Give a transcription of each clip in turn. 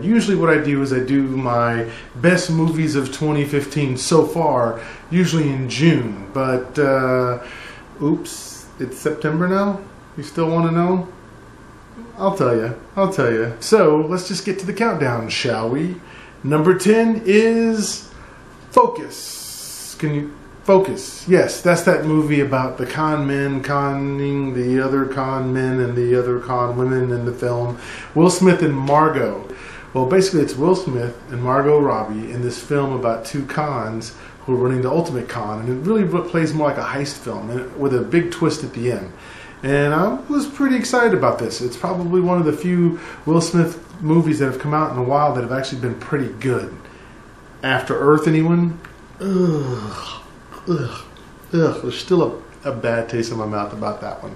Usually what I do is I do my best movies of 2015 so far, usually in June. But, oops, it's September now? You still want to know? I'll tell you. I'll tell you. So, let's just get to the countdown, shall we? Number 10 is Focus. Can you... Focus. Yes, that's that movie about the con men conning the other con men and the other con women in the film. Will Smith and Margot. Well, basically it's Will Smith and Margot Robbie in this film about two cons who are running the ultimate con. And it really plays more like a heist film and with a big twist at the end. And I was pretty excited about this. It's probably one of the few Will Smith movies that have come out in a while that have actually been pretty good. After Earth, anyone? Ugh. There's still a bad taste in my mouth about that one.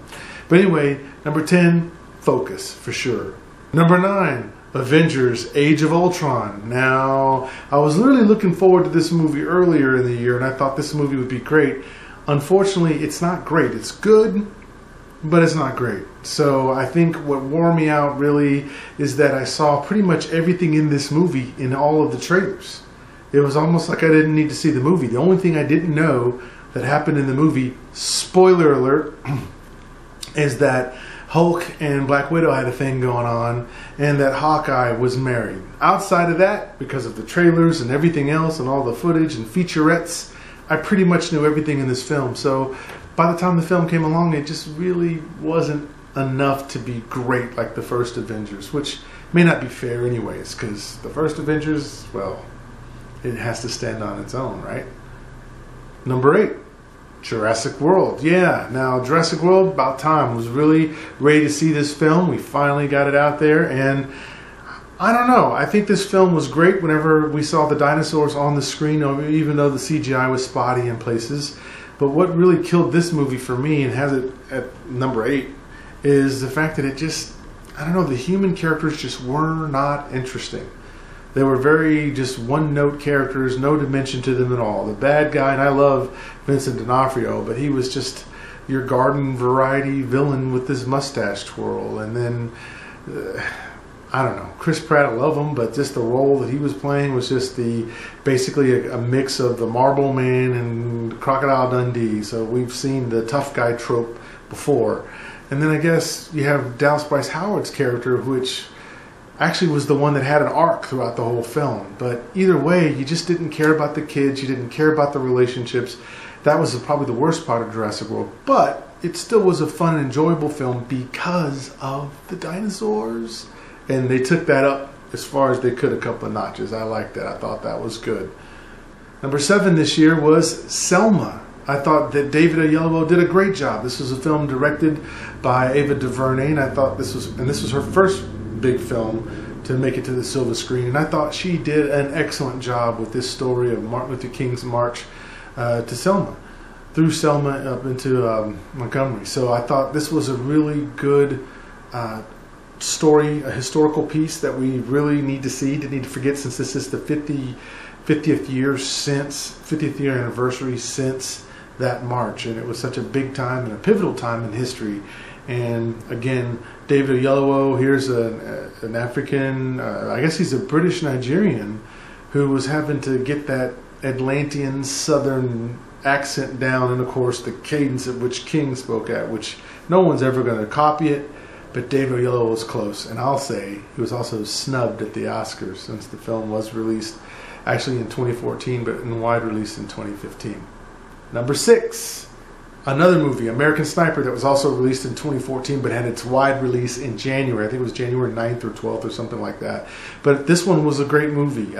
But anyway, number 10, Focus, for sure. Number 9, Avengers Age of Ultron. Now, I was literally looking forward to this movie earlier in the year, and I thought this movie would be great. Unfortunately, it's not great. It's good, but it's not great. So I think what wore me out really is that I saw pretty much everything in this movie in all of the trailers. It was almost like I didn't need to see the movie. The only thing I didn't know that happened in the movie, spoiler alert, is that Hulk and Black Widow had a thing going on and that Hawkeye was married. Outside of that, because of the trailers and everything else and all the footage and featurettes, I pretty much knew everything in this film. So by the time the film came along, it just really wasn't enough to be great like the first Avengers, which may not be fair anyways, because the first Avengers, well... it has to stand on its own, right? Number 8, Jurassic World. Yeah, now Jurassic World, about time. I was really ready to see this film. We finally got it out there, and I don't know. I think this film was great whenever we saw the dinosaurs on the screen, even though the CGI was spotty in places. But what really killed this movie for me, and has it at number 8, is the fact that it just, I don't know, the human characters just were not interesting. They were very just one-note characters, no dimension to them at all. The bad guy, and I love Vincent D'Onofrio, but he was just your garden variety villain with this mustache twirl. And then, I don't know, Chris Pratt, I love him, but just the role that he was playing was just basically a mix of the Marble Man and Crocodile Dundee. So we've seen the tough guy trope before. And then I guess you have Dallas Bryce Howard's character, which... actually was the one that had an arc throughout the whole film. But either way, you just didn't care about the kids. You didn't care about the relationships. That was probably the worst part of Jurassic World. But it still was a fun and enjoyable film because of the dinosaurs. And they took that up as far as they could, a couple of notches. I liked that. I thought that was good. Number 7 this year was Selma. I thought that David Oyelowo did a great job. This was a film directed by Ava DuVernay, and I thought this was her first big film to make it to the silver screen, and I thought she did an excellent job with this story of Martin Luther King's march to Selma, through Selma up into Montgomery. So I thought this was a really good story, a historical piece that we really need to see, didn't need to forget, since this is the 50th year anniversary since that march, and it was such a big time and a pivotal time in history. And again, David Oyelowo, here's an African, I guess he's a British Nigerian, who was having to get that Atlantean southern accent down, and of course the cadence at which King spoke at, which no one's ever going to copy it, but David Oyelowo was close. And I'll say he was also snubbed at the Oscars, since the film was released actually in 2014, but in wide release in 2015. Number 6. Another movie, American Sniper, that was also released in 2014 but had its wide release in January. I think it was January 9th or 12th or something like that. But this one was a great movie.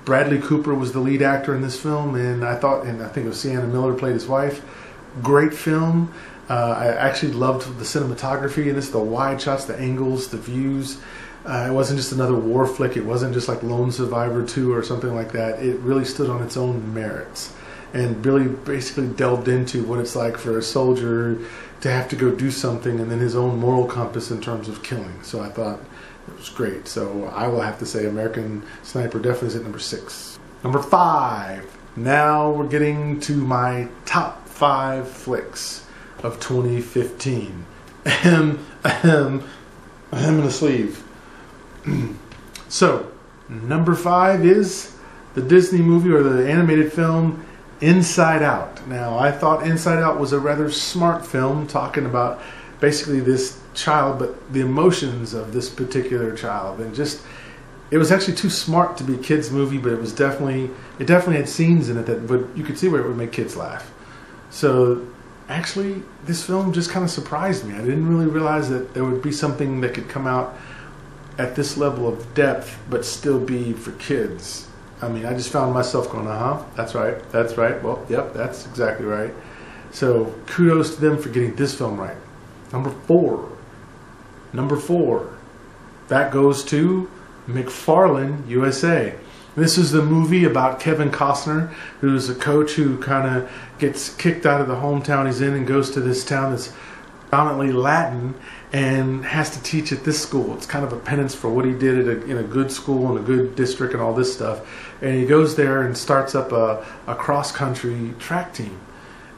Bradley Cooper was the lead actor in this film, and I think it was Sienna Miller played his wife. Great film. I actually loved the cinematography in this, the wide shots, the angles, the views. It wasn't just another war flick. It wasn't just like Lone Survivor 2 or something like that. It really stood on its own merits, and really basically delved into what it's like for a soldier to have to go do something, and then his own moral compass in terms of killing. So I thought it was great. So I will have to say American Sniper definitely is at number 6. Number 5. Now we're getting to my top 5 flicks of 2015. Ahem in the sleeve. So, Number 5 is the Disney movie or the animated film Inside Out. Now, I thought Inside Out was a rather smart film talking about basically this child, but the emotions of this particular child, and just it was actually too smart to be a kids movie, but it definitely had scenes in it that you could see where it would make kids laugh. So actually, this film just kind of surprised me. I didn't really realize that there would be something that could come out at this level of depth, but still be for kids. I mean, I just found myself going, that's right, well, yep, that's exactly right. So kudos to them for getting this film right. Number four, that goes to McFarland USA. This is the movie about Kevin Costner, who's a coach who kind of gets kicked out of the hometown he's in and goes to this town that's predominantly Latin and has to teach at this school. It's kind of a penance for what he did in a good school and a good district and all this stuff. And he goes there and starts up a cross-country track team.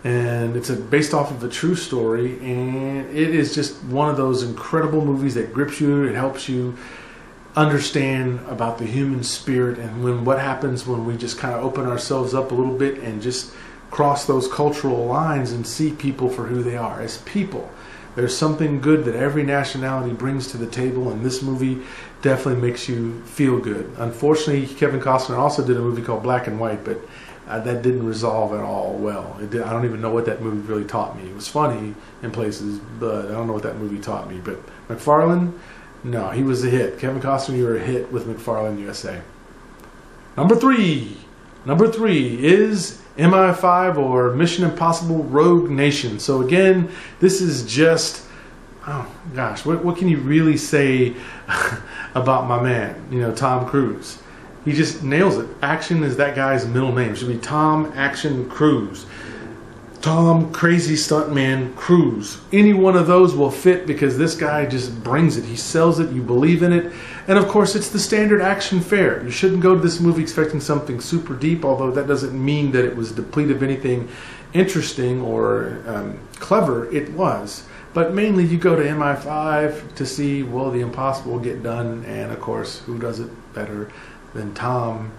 And it's based off of a true story, and it is just one of those incredible movies that grips you. It helps you understand about the human spirit and what happens when we just kind of open ourselves up a little bit and just cross those cultural lines and see people for who they are as people. There's something good that every nationality brings to the table, and this movie definitely makes you feel good. Unfortunately, Kevin Costner also did a movie called Black and White, but that didn't resolve at all well. I don't even know what that movie really taught me. It was funny in places, but I don't know what that movie taught me. But McFarland, no, he was a hit. Kevin Costner, you were a hit with McFarland USA. Number three is MI5 or Mission Impossible Rogue Nation. So again, this is just, oh gosh, what can you really say about my man, Tom Cruise? He just nails it. Action is that guy's middle name. It should be Tom Action Cruise. Tom Crazy Stuntman Cruise. Any one of those will fit because this guy just brings it. He sells it. You believe in it. And of course, it's the standard action fare. You shouldn't go to this movie expecting something super deep, although that doesn't mean that it was depleted of anything interesting or clever. It was. But mainly you go to MI5 to see, will the impossible get done? And of course, who does it better than Tom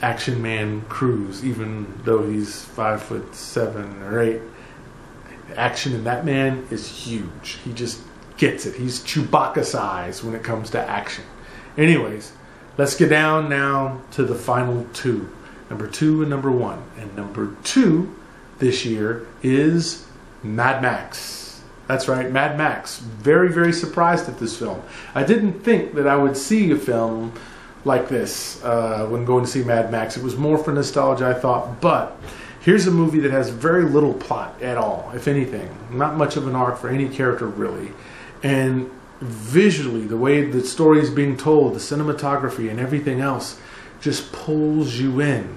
Action Man Cruise, even though he's 5'7" or 8. The action in that man is huge. He just gets it. He's Chewbacca size when it comes to action. Anyways, let's get down now to the final two. Number 2 and number 1. And number 2 this year is Mad Max. That's right, Mad Max. Very, very surprised at this film. I didn't think that I would see a film like this when going to see Mad Max. It was more for nostalgia, I thought, but here's a movie that has very little plot at all, if anything. Not much of an arc for any character, really. And visually, the way the story is being told, the cinematography and everything else just pulls you in.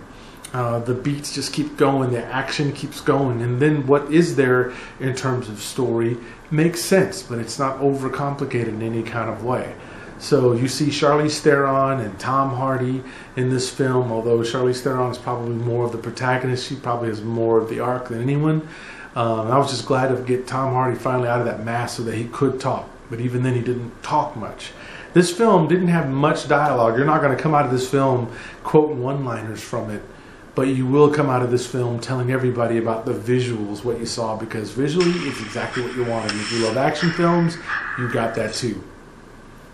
The beats just keep going, the action keeps going, and then what is there in terms of story makes sense, but it's not overcomplicated in any kind of way. So you see Charlize Theron and Tom Hardy in this film, although Charlize Theron is probably more of the protagonist. She probably has more of the arc than anyone. I was just glad to get Tom Hardy finally out of that mask so that he could talk. But even then he didn't talk much. This film didn't have much dialogue. You're not going to come out of this film quoting one-liners from it. But you will come out of this film telling everybody about the visuals, what you saw, because visually it's exactly what you wanted. And if you love action films, you got that too.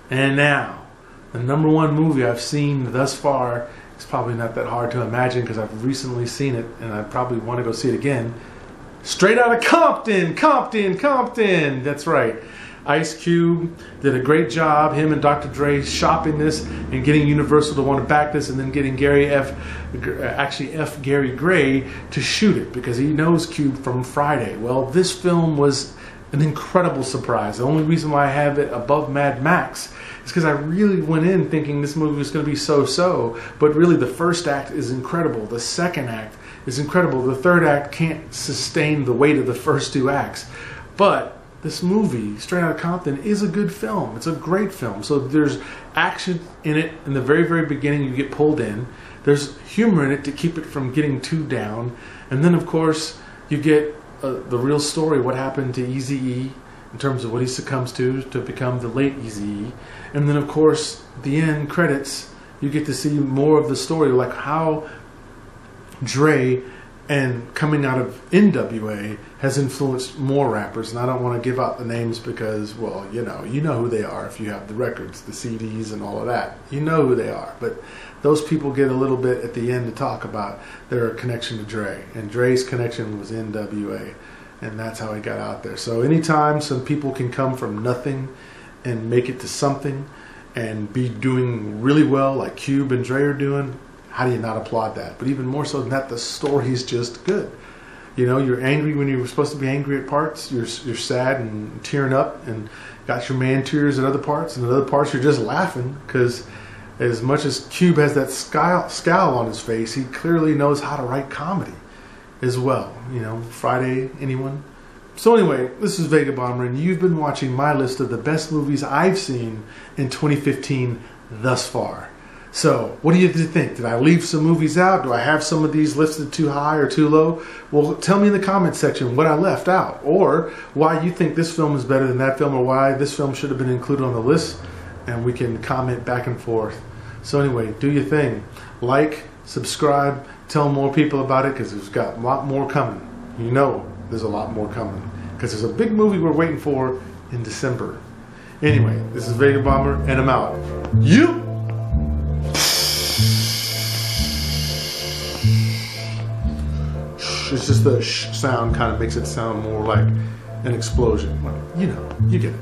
And now, the number 1 movie I've seen thus far, it's probably not that hard to imagine because I've recently seen it and I probably want to go see it again. Straight Outta Compton! Compton! That's right. Ice Cube did a great job, him and Dr. Dre, shopping this and getting Universal to want to back this, and then getting Gary Gray to shoot it because he knows Cube from Friday. Well, this film was an incredible surprise. The only reason why I have it above Mad Max is because I really went in thinking this movie was going to be so-so, but really the first act is incredible. The second act is incredible. The third act can't sustain the weight of the first 2 acts. But this movie, Straight Outta Compton, is a good film. It's a great film. So there's action in it. In the very, very beginning, you get pulled in. There's humor in it to keep it from getting too down. And then, of course, you get the real story, what happened to Eazy-E in terms of what he succumbs to become the late Eazy-E. And then, of course, the end credits, you get to see more of the story, like how Dre and coming out of NWA has influenced more rappers. And I don't want to give out the names because, well, you know who they are if you have the records, the CDs and all of that. You know who they are. But those people get a little bit at the end to talk about their connection to Dre. And Dre's connection was NWA. And that's how he got out there. So anytime some people can come from nothing and make it to something and be doing really well like Cube and Dre are doing, how do you not applaud that? But even more so than that, the story's just good. You know, you're angry when you were supposed to be angry at parts. You're sad and tearing up and got your man tears at other parts. And at other parts, you're just laughing because as much as Cube has that scowl on his face, he clearly knows how to write comedy as well. You know, Friday, anyone? So anyway, this is Vegabomber, and you've been watching my list of the best movies I've seen in 2015 thus far. So, what do you think? Did I leave some movies out? Do I have some of these listed too high or too low? Well, tell me in the comments section what I left out, or why you think this film is better than that film, or why this film should have been included on the list, and we can comment back and forth. So anyway, do your thing. Like, subscribe, tell more people about it, because there's got a lot more coming. You know there's a lot more coming, because there's a big movie we're waiting for in December. Anyway, this is Vegabomber, and I'm out. You! It's just the sh sound kind of makes it sound more like an explosion. Well, you know, you get it.